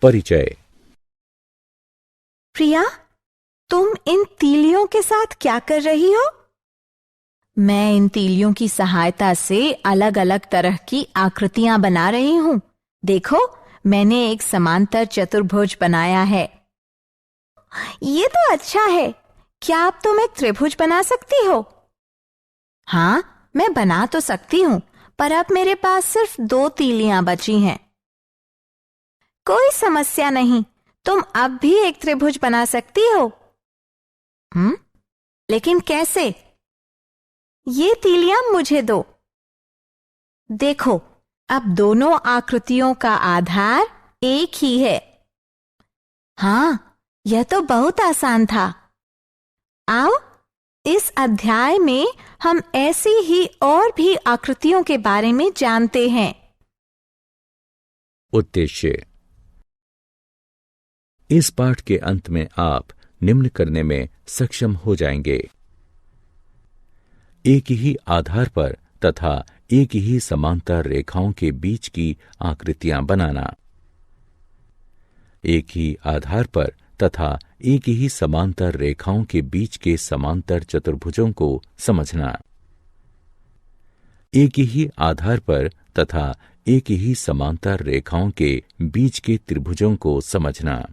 परिचय। प्रिया, तुम इन तीलियों के साथ क्या कर रही हो? मैं इन तीलियों की सहायता से अलग अलग तरह की आकृतियां बना रही हूँ। देखो, मैंने एक समांतर चतुर्भुज बनाया है। ये तो अच्छा है। क्या अब तुम एक त्रिभुज बना सकती हो? हाँ, मैं बना तो सकती हूँ, पर अब मेरे पास सिर्फ 2 तीलियां बची हैं। कोई समस्या नहीं, तुम अब भी एक त्रिभुज बना सकती हो। लेकिन कैसे? ये तीलियां मुझे दो। देखो, अब दोनों आकृतियों का आधार एक ही है। हाँ, यह तो बहुत आसान था। आओ, इस अध्याय में हम ऐसी ही और भी आकृतियों के बारे में जानते हैं। उद्देश्य। इस पाठ के अंत में आप निम्न करने में सक्षम हो जाएंगे। एक ही आधार पर तथा एक ही समांतर रेखाओं के बीच की आकृतियां बनाना। एक ही आधार पर तथा एक ही समांतर रेखाओं के बीच के समांतर चतुर्भुजों को समझना। एक ही आधार पर तथा एक ही समांतर रेखाओं के बीच के त्रिभुजों को समझना।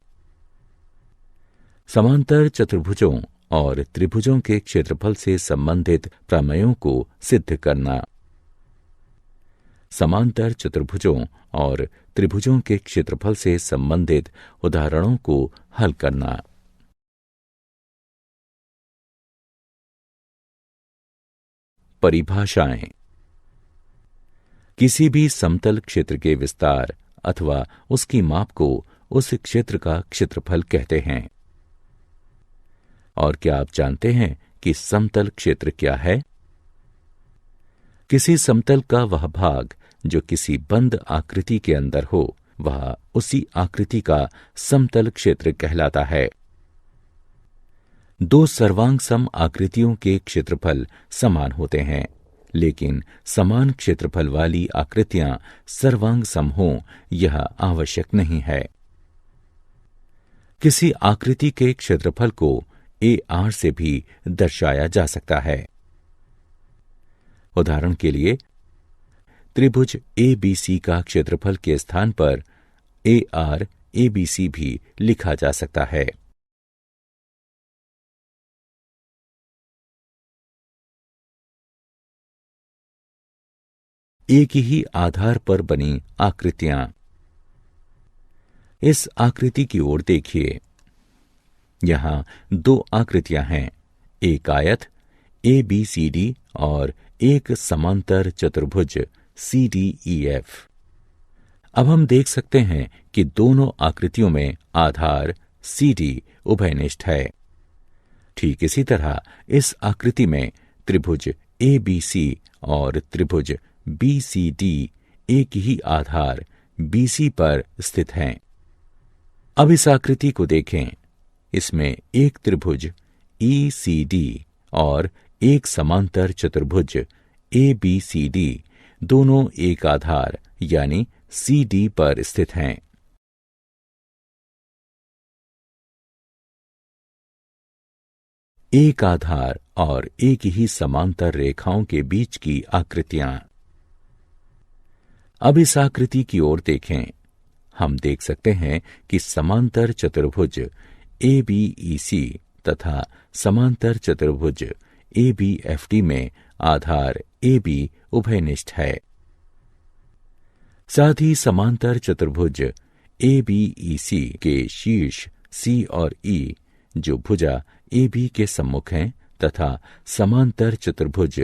समांतर चतुर्भुजों और त्रिभुजों के क्षेत्रफल से संबंधित प्रमेयों को सिद्ध करना। समांतर चतुर्भुजों और त्रिभुजों के क्षेत्रफल से संबंधित उदाहरणों को हल करना। परिभाषाएं। किसी भी समतल क्षेत्र के विस्तार अथवा उसकी माप को उस क्षेत्र का क्षेत्रफल कहते हैं। और क्या आप जानते हैं कि समतल क्षेत्र क्या है? किसी समतल का वह भाग जो किसी बंद आकृति के अंदर हो, वह उसी आकृति का समतल क्षेत्र कहलाता है। 2 सर्वांग सम आकृतियों के क्षेत्रफल समान होते हैं, लेकिन समान क्षेत्रफल वाली आकृतियां सर्वांग सम हों, यह आवश्यक नहीं है। किसी आकृति के क्षेत्रफल को AR से भी दर्शाया जा सकता है। उदाहरण के लिए, त्रिभुज ABC का क्षेत्रफल के स्थान पर AR ABC भी लिखा जा सकता है। एक ही आधार पर बनी आकृतियां। इस आकृति की ओर देखिए। यहां 2 आकृतियां हैं, एक आयत ABCD और एक समांतर चतुर्भुज CDEF। अब हम देख सकते हैं कि दोनों आकृतियों में आधार CD उभयनिष्ठ है। ठीक इसी तरह इस आकृति में त्रिभुज ABC और त्रिभुज BCD एक ही आधार BC पर स्थित हैं। अब इस आकृति को देखें। इसमें एक त्रिभुज ECD और एक समांतर चतुर्भुज ABCD दोनों एक आधार यानी CD पर स्थित हैं। एक आधार और एक ही समांतर रेखाओं के बीच की आकृतियां। अब इस आकृति की ओर देखें। हम देख सकते हैं कि समांतर चतुर्भुज ABEC तथा समांतर चतुर्भुज ABFD में आधार AB उभयनिष्ठ है। साथ ही समांतर चतुर्भुज ABEC के शीर्ष C और E जो भुजा AB के सम्मुख हैं तथा समांतर चतुर्भुज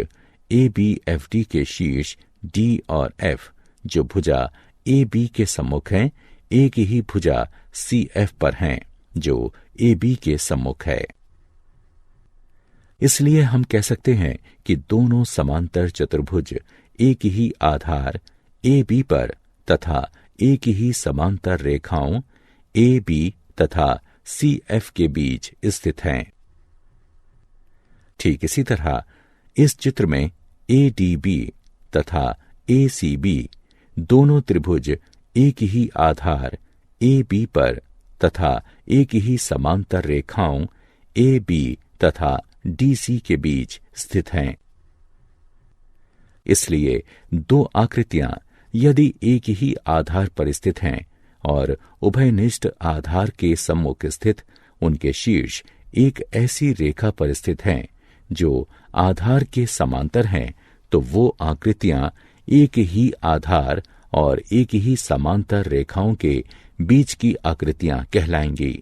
ABFD के शीर्ष D और F जो भुजा AB के सम्मुख हैं, एक ही भुजा CF पर हैं जो AB के सम्मुख है। इसलिए हम कह सकते हैं कि दोनों समांतर चतुर्भुज एक ही आधार AB पर तथा एक ही समांतर रेखाओं AB तथा CF के बीच स्थित हैं। ठीक इसी तरह इस चित्र में ADB तथा ACB दोनों त्रिभुज एक ही आधार ए बी पर तथा एक ही समांतर रेखाओं ए बी तथा डी सी के बीच स्थित हैं। इसलिए दो आकृतियां यदि एक ही आधार पर स्थित हैं और उभयनिष्ठ आधार के सम्मुख स्थित उनके शीर्ष एक ऐसी रेखा पर स्थित हैं जो आधार के समांतर हैं, तो वो आकृतियां एक ही आधार और एक ही समांतर रेखाओं के बीच की आकृतियां कहलाएंगी।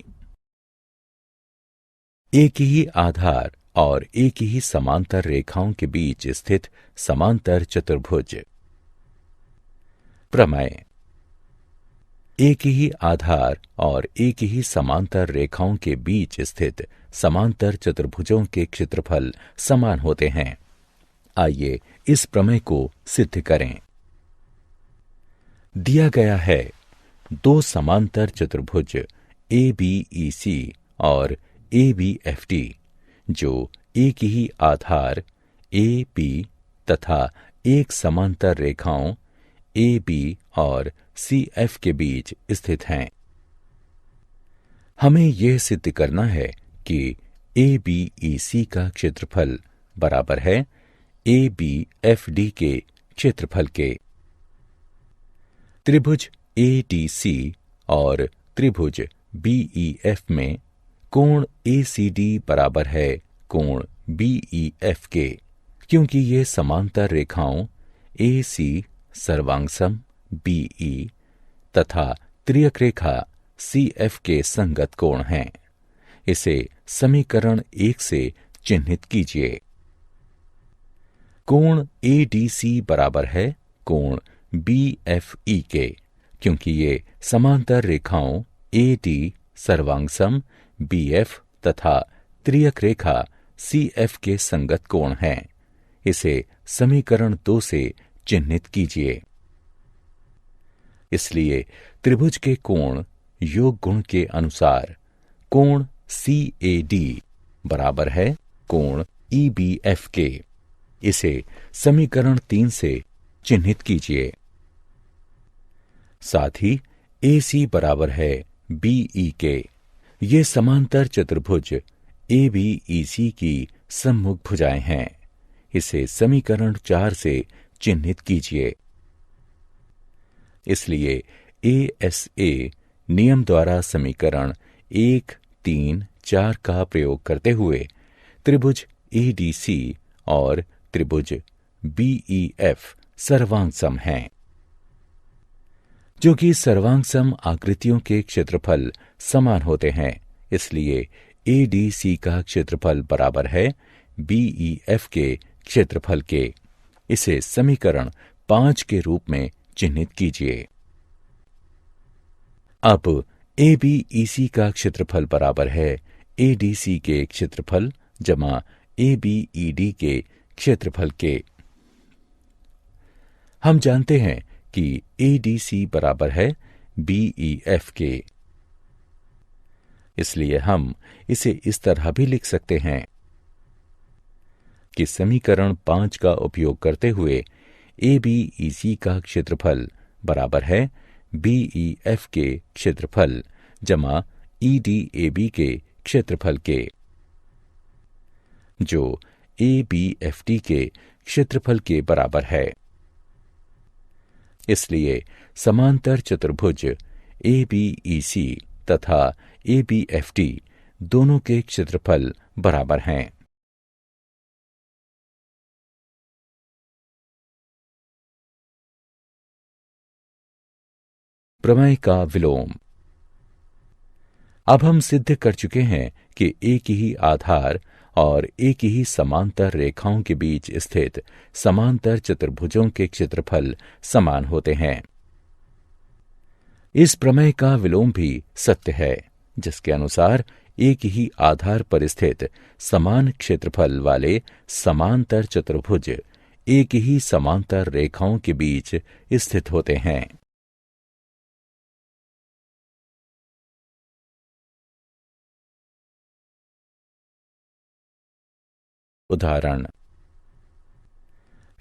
एक ही आधार और एक ही समांतर रेखाओं के बीच स्थित समांतर चतुर्भुज। प्रमेय। एक ही आधार और एक ही समांतर रेखाओं के बीच स्थित समांतर चतुर्भुजों के क्षेत्रफल समान होते हैं। आइए इस प्रमेय को सिद्ध करें। दिया गया है दो समांतर चतुर्भुज ए बी ई सी और ए बी एफ टी जो एक ही आधार ए बी तथा एक समांतर रेखाओं ए बी और सी एफ के बीच स्थित हैं। हमें यह सिद्ध करना है कि ए बी ई सी का क्षेत्रफल बराबर है ए बी एफ डी के क्षेत्रफल के। त्रिभुज ए डी सी और त्रिभुज बी ई एफ में कोण ए सी डी बराबर है कोण बी ई एफ के, क्योंकि ये समांतर रेखाओं ए सी सर्वांगसम बी ई तथा त्रियक रेखा सी एफ के संगत कोण हैं। इसे समीकरण 1 से चिन्हित कीजिए। कोण ए डी सी बराबर है कोण बी एफ ई के, क्योंकि ये समांतर रेखाओं ए डी सर्वांगसम बी एफ तथा त्रियक रेखा सी एफ के संगत कोण हैं। इसे समीकरण 2 से चिन्हित कीजिए। इसलिए त्रिभुज के कोण योग गुण के अनुसार कोण सी ए डी बराबर है कोण ई बी एफ के। इसे समीकरण 3 से चिन्हित कीजिए। साथ ही ए सी बराबर है बी ई के। ये समांतर चतुर्भुज ए बी ई सी की सम्मुख भुजाएं हैं। इसे समीकरण 4 से चिन्हित कीजिए। इसलिए ए एस ए नियम द्वारा समीकरण 1, 3, 4 का प्रयोग करते हुए त्रिभुज ए डी सी और त्रिभुज बी ई एफ सर्वांगसम हैं। जो कि सर्वांगसम आकृतियों के क्षेत्रफल समान होते हैं, इसलिए ए डी सी का क्षेत्रफल बराबर है बी ई एफ के क्षेत्रफल के। इसे समीकरण 5 के रूप में चिन्हित कीजिए। अब ए बी ई सी का क्षेत्रफल बराबर है ए डी सी के क्षेत्रफल जमा ए बी ई डी के क्षेत्रफल के। हम जानते हैं कि ए डी सी बराबर है बी ई एफ के। इसलिए हम इसे इस तरह भी लिख सकते हैं कि समीकरण 5 का उपयोग करते हुए ए बी ई सी का क्षेत्रफल बराबर है बी ई एफ के क्षेत्रफल जमा ई डी ए बी के क्षेत्रफल के, जो ए बी एफ टी के क्षेत्रफल के बराबर है। इसलिए समांतर चतुर्भुज ए बी ई सी तथा ए बी एफ टी दोनों के क्षेत्रफल बराबर हैं। प्रमेय का विलोम। अब हम सिद्ध कर चुके हैं कि एक ही आधार और एक ही समांतर रेखाओं के बीच स्थित समांतर चतुर्भुजों के क्षेत्रफल समान होते हैं। इस प्रमेय का विलोम भी सत्य है, जिसके अनुसार एक ही आधार पर स्थित समान क्षेत्रफल वाले समांतर चतुर्भुज एक ही समांतर रेखाओं के बीच स्थित होते हैं। उदाहरण: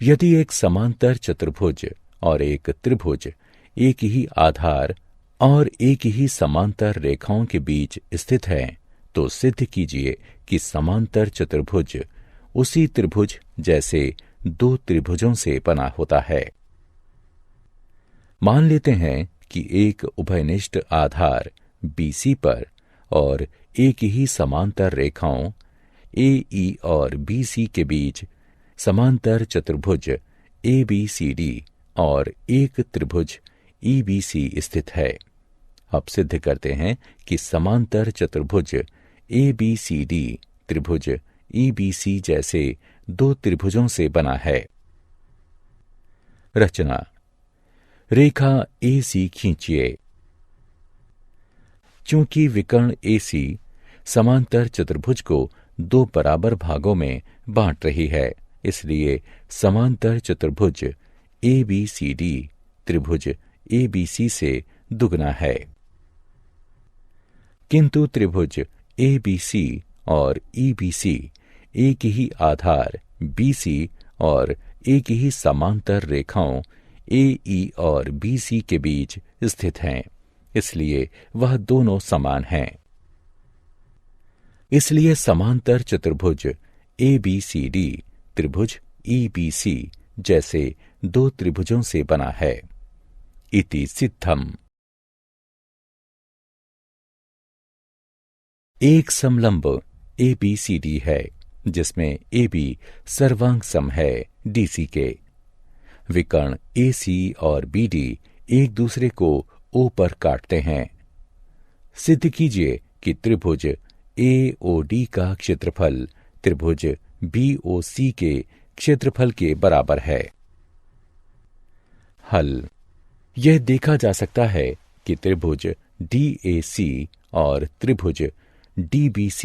यदि एक समांतर चतुर्भुज और एक त्रिभुज एक ही आधार और एक ही समांतर रेखाओं के बीच स्थित है, तो सिद्ध कीजिए कि समांतर चतुर्भुज उसी त्रिभुज जैसे दो त्रिभुजों से बना होता है। मान लेते हैं कि एक उभयनिष्ठ आधार BC पर और एक ही समांतर रेखाओं AE और BC के बीच समांतर चतुर्भुज ABCD और एक त्रिभुज EBC स्थित है। अब सिद्ध करते हैं कि समांतर चतुर्भुज ABCD त्रिभुज EBC जैसे दो त्रिभुजों से बना है। रचना। रेखा AC खींचिए। चूंकि विकर्ण AC समांतर चतुर्भुज को दो बराबर भागों में बांट रही है, इसलिए समांतर चतुर्भुज ABCD त्रिभुज ABC से दुगना है। किंतु त्रिभुज ABC और EBC एक ही आधार BC और एक ही समांतर रेखाओं AE और BC के बीच स्थित हैं, इसलिए वह दोनों समान हैं। इसलिए समांतर चतुर्भुज ABCD त्रिभुज EBC जैसे दो त्रिभुजों से बना है। इति सिद्धम। एक समलंब ABCD है, जिसमें AB सर्वांग सम है DC के। विकर्ण AC और BD एक दूसरे को O पर काटते हैं। सिद्ध कीजिए कि त्रिभुज AOD का क्षेत्रफल त्रिभुज BOC के क्षेत्रफल के बराबर है। हल। यह देखा जा सकता है कि त्रिभुज DAC और त्रिभुज DBC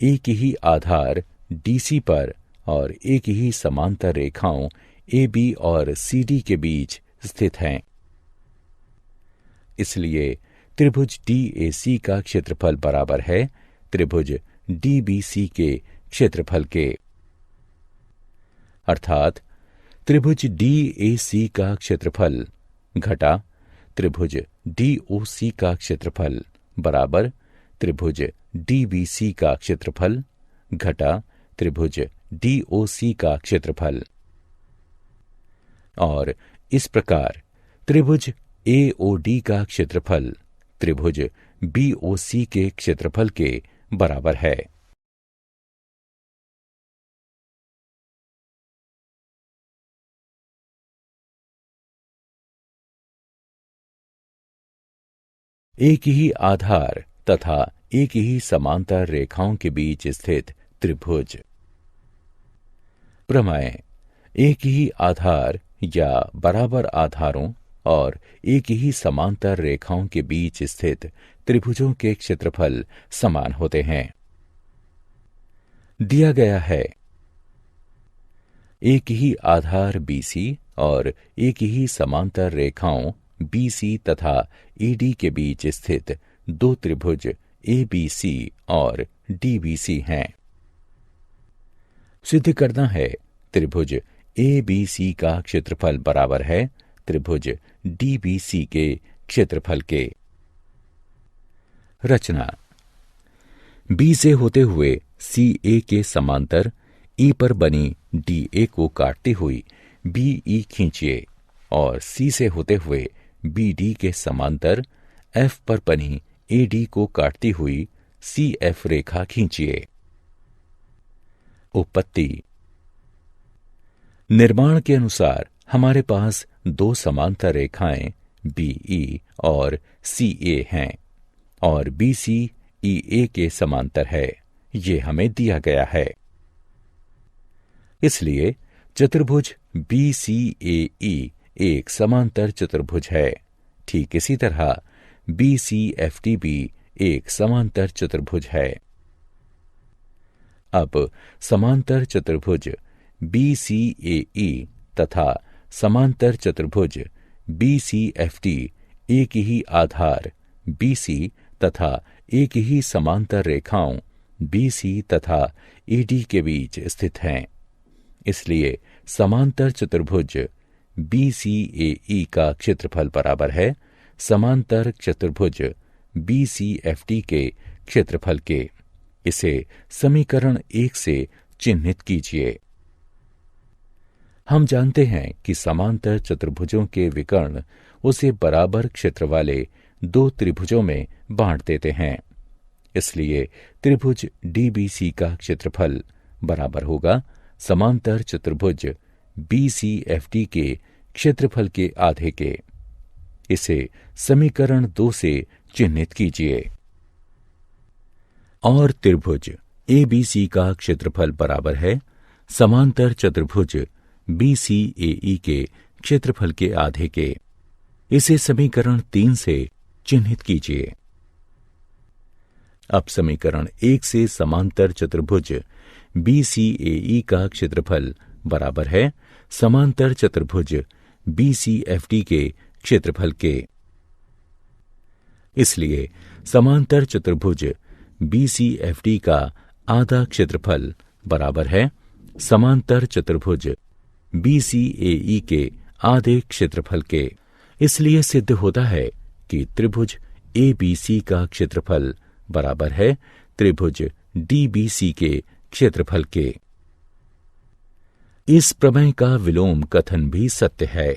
एक ही आधार DC पर और एक ही समांतर रेखाओं AB और CD के बीच स्थित हैं। इसलिए त्रिभुज DAC का क्षेत्रफल बराबर है त्रिभुज DBC के क्षेत्रफल के। अर्थात त्रिभुज DAC का क्षेत्रफल घटा त्रिभुज DOC का क्षेत्रफल बराबर त्रिभुज DBC का क्षेत्रफल घटा त्रिभुज DOC का क्षेत्रफल। और इस प्रकार त्रिभुज AOD का क्षेत्रफल त्रिभुज BOC के क्षेत्रफल के बराबर है। एक ही आधार तथा एक ही समांतर रेखाओं के बीच स्थित त्रिभुज। प्रमेय। एक ही आधार या बराबर आधारों और एक ही समांतर रेखाओं के बीच स्थित त्रिभुजों के क्षेत्रफल समान होते हैं। दिया गया है एक ही आधार BC और एक ही समांतर रेखाओं BC तथा AD के बीच स्थित दो त्रिभुज ABC और DBC हैं। सिद्ध करना है त्रिभुज ABC का क्षेत्रफल बराबर है त्रिभुज DBC के क्षेत्रफल के। रचना। B से होते हुए CA के समांतर E पर बनी DA को काटती हुई BE खींचिए और C से होते हुए BD के समांतर F पर बनी AD को काटती हुई CF रेखा खींचिए। उत्पत्ति। निर्माण के अनुसार हमारे पास दो समांतर रेखाएं BE और CA हैं और BC EA के समांतर है, ये हमें दिया गया है। इसलिए चतुर्भुज BCAE एक समांतर चतुर्भुज है। ठीक इसी तरह BCFD भी एक समांतर चतुर्भुज है। अब समांतर चतुर्भुज BCAE तथा समांतर चतुर्भुज BCFD एक ही आधार BC तथा एक ही समांतर रेखाओं BC तथा AD के बीच स्थित हैं। इसलिए समांतर चतुर्भुज BCAE का क्षेत्रफल बराबर है समांतर चतुर्भुज BCFD के क्षेत्रफल के। इसे समीकरण 1 से चिन्हित कीजिए। हम जानते हैं कि समांतर चतुर्भुजों के विकर्ण उसे बराबर क्षेत्र वाले दो त्रिभुजों में बांट देते हैं। इसलिए त्रिभुज DBC का क्षेत्रफल बराबर होगा समांतर चतुर्भुज BCFD के क्षेत्रफल के आधे के। इसे समीकरण 2 से चिन्हित कीजिए। और त्रिभुज ABC का क्षेत्रफल बराबर है समांतर चतुर्भुज BCAE के क्षेत्रफल के आधे के। इसे समीकरण 3 से चिन्हित कीजिए। अब समीकरण 1 से समांतर चतुर्भुज BCAE का क्षेत्रफल बराबर है समांतर चतुर्भुज BCFD के क्षेत्रफल के। इसलिए समांतर चतुर्भुज BCFD का आधा क्षेत्रफल बराबर है समांतर चतुर्भुज BCAE के आधे क्षेत्रफल के। इसलिए सिद्ध होता है कि त्रिभुज ABC का क्षेत्रफल बराबर है त्रिभुज DBC के क्षेत्रफल के। इस प्रमेय का विलोम कथन भी सत्य है,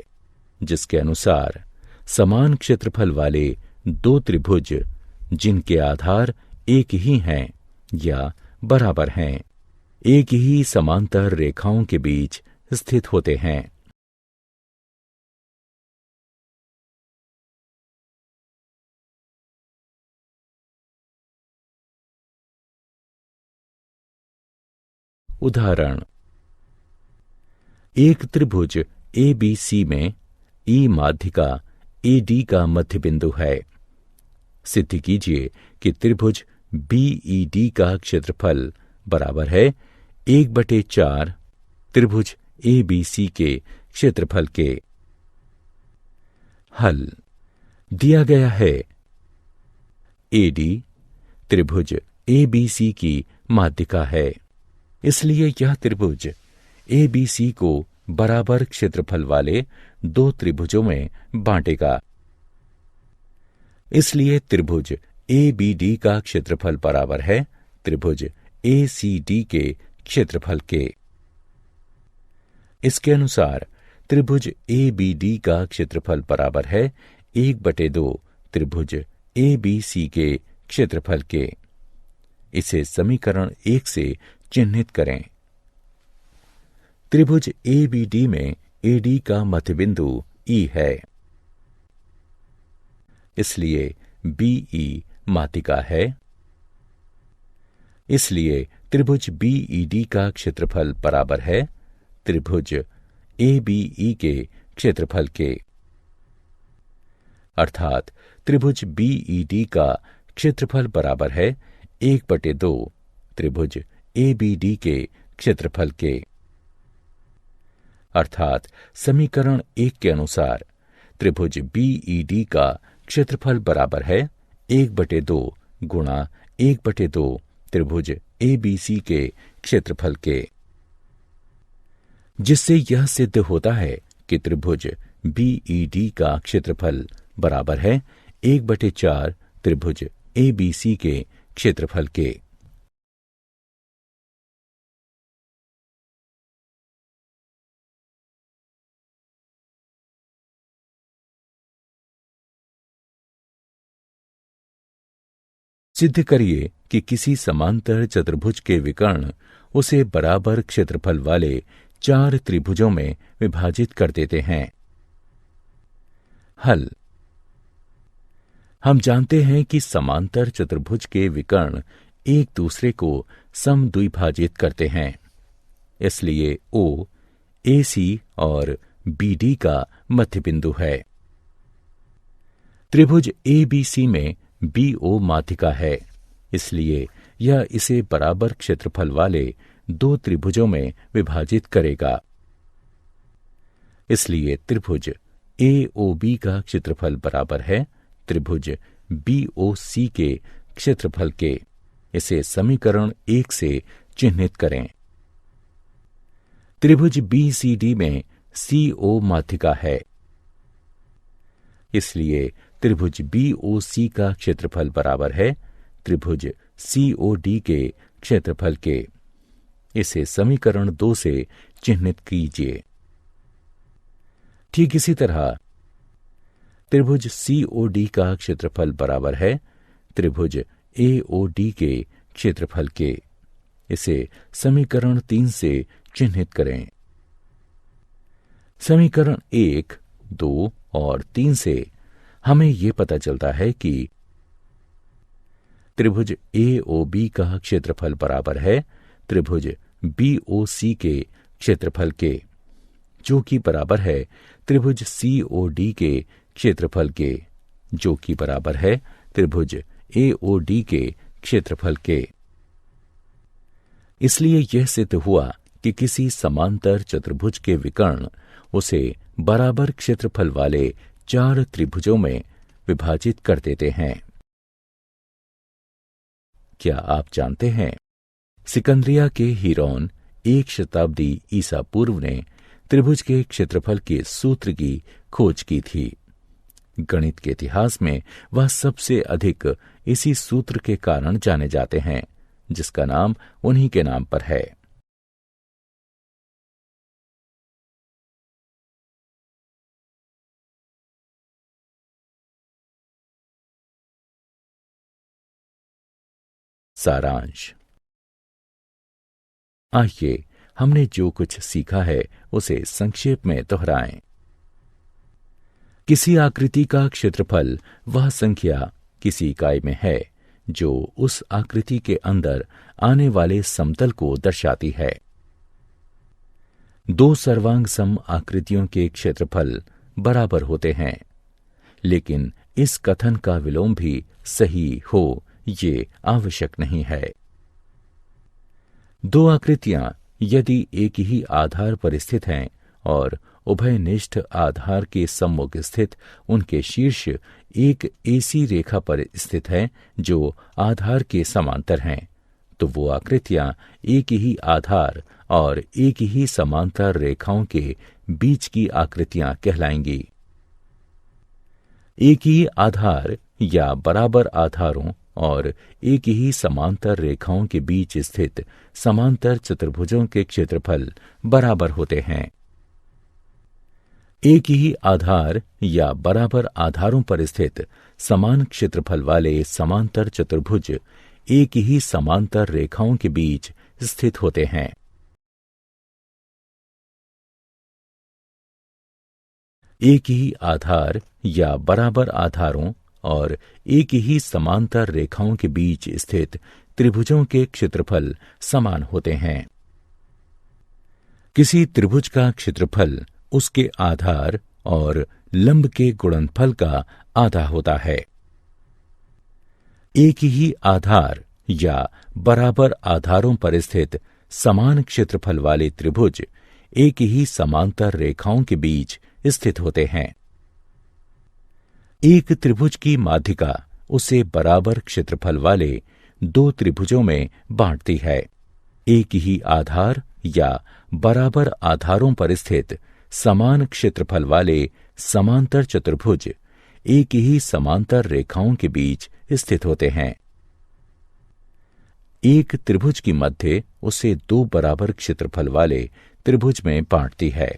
जिसके अनुसार समान क्षेत्रफल वाले दो त्रिभुज जिनके आधार एक ही हैं या बराबर हैं, एक ही समांतर रेखाओं के बीच स्थित होते हैं। उदाहरण, एक त्रिभुज ABC में E माध्यिका AD का मध्य बिंदु है। सिद्ध कीजिए कि त्रिभुज BED का क्षेत्रफल बराबर है 1/4 त्रिभुज ABC के क्षेत्रफल के। हल दिया गया है AD त्रिभुज ABC की माध्यिका है, इसलिए यह त्रिभुज ABC को बराबर क्षेत्रफल वाले दो त्रिभुजों में बांटेगा। इसलिए त्रिभुज ABD का क्षेत्रफल बराबर है त्रिभुज ACD के क्षेत्रफल के। इसके अनुसार त्रिभुज ABD का क्षेत्रफल बराबर है 1/2 त्रिभुज ABC के क्षेत्रफल के। इसे समीकरण 1 से चिन्हित करें। त्रिभुज ABD में AD का मध्य बिंदु E है, इसलिए BE माध्यिका है। इसलिए त्रिभुज BED का क्षेत्रफल बराबर है त्रिभुज ABE के क्षेत्रफल के। अर्थात त्रिभुज BED का क्षेत्रफल बराबर है 1/2 त्रिभुज ABD के क्षेत्रफल के। अर्थात समीकरण 1 के अनुसार त्रिभुज BED का क्षेत्रफल बराबर है 1/2 गुणा 1/2 त्रिभुज ABC के क्षेत्रफल के, जिससे यह सिद्ध होता है कि त्रिभुज BED का क्षेत्रफल बराबर है 1/4 त्रिभुज ABC के क्षेत्रफल के। सिद्ध करिए कि किसी समांतर चतुर्भुज के विकर्ण उसे बराबर क्षेत्रफल वाले 4 त्रिभुजों में विभाजित कर देते हैं। हल। हम जानते हैं कि समांतर चतुर्भुज के विकर्ण एक दूसरे को समद्विभाजित करते हैं। इसलिए O, AC और BD का मध्य बिंदु है। त्रिभुज ABC में BO माध्यिका है, इसलिए यह इसे बराबर क्षेत्रफल वाले दो त्रिभुजों में विभाजित करेगा। इसलिए त्रिभुज AOB का क्षेत्रफल बराबर है त्रिभुज BOC के क्षेत्रफल के। इसे समीकरण 1 से चिन्हित करें। त्रिभुज BCD में CO माध्यिका है, इसलिए त्रिभुज BOC का क्षेत्रफल बराबर है त्रिभुज COD के क्षेत्रफल के। इसे समीकरण 2 से चिह्नित कीजिए। ठीक इसी तरह त्रिभुज COD का क्षेत्रफल बराबर है त्रिभुज AOD के क्षेत्रफल के। इसे समीकरण 3 से चिह्नित करें। समीकरण 1, 2 और 3 से हमें यह पता चलता है कि त्रिभुज AOB का क्षेत्रफल बराबर है त्रिभुज BOC के क्षेत्रफल के, जो कि बराबर है त्रिभुज COD के क्षेत्रफल के, जो कि बराबर है त्रिभुज AOD के क्षेत्रफल के। इसलिए यह सिद्ध हुआ कि किसी समांतर चतुर्भुज के विकर्ण उसे बराबर क्षेत्रफल वाले 4 त्रिभुजों में विभाजित कर देते हैं। क्या आप जानते हैं, सिकंदरिया के हीरोन 1 शताब्दी ईसा पूर्व ने त्रिभुज के क्षेत्रफल के सूत्र की खोज की थी। गणित के इतिहास में वह सबसे अधिक इसी सूत्र के कारण जाने जाते हैं, जिसका नाम उन्हीं के नाम पर है। सारांश। आइए हमने जो कुछ सीखा है उसे संक्षेप में दोहराएं। किसी आकृति का क्षेत्रफल वह संख्या किसी इकाई में है जो उस आकृति के अंदर आने वाले समतल को दर्शाती है। 2 सर्वांग सम आकृतियों के क्षेत्रफल बराबर होते हैं, लेकिन इस कथन का विलोम भी सही हो ये आवश्यक नहीं है। 2 आकृतियां यदि एक ही आधार पर स्थित हैं और उभयनिष्ठ आधार के सम्मुख स्थित उनके शीर्ष एक ऐसी रेखा पर स्थित है जो आधार के समांतर हैं, तो वो आकृतियां एक ही आधार और एक ही समांतर रेखाओं के बीच की आकृतियां कहलाएंगी। एक ही आधार या बराबर आधारों और एक ही समांतर रेखाओं के बीच स्थित समांतर चतुर्भुजों के क्षेत्रफल बराबर होते हैं। एक ही आधार या बराबर आधारों पर स्थित समान क्षेत्रफल वाले समांतर चतुर्भुज एक ही समांतर रेखाओं के बीच स्थित होते हैं। एक ही आधार या बराबर आधारों और एक ही समांतर रेखाओं के बीच स्थित त्रिभुजों के क्षेत्रफल समान होते हैं। किसी त्रिभुज का क्षेत्रफल उसके आधार और लंब के गुणनफल का आधा होता है। एक ही आधार या बराबर आधारों पर स्थित समान क्षेत्रफल वाले त्रिभुज एक ही समांतर रेखाओं के बीच स्थित होते हैं। एक त्रिभुज की माध्यिका उसे बराबर क्षेत्रफल वाले 2 त्रिभुजों में बांटती है। एक ही आधार या बराबर आधारों पर स्थित समान क्षेत्रफल वाले समांतर चतुर्भुज एक ही समांतर रेखाओं के बीच स्थित होते हैं। एक त्रिभुज की मध्य उसे 2 बराबर क्षेत्रफल वाले त्रिभुज में बांटती है।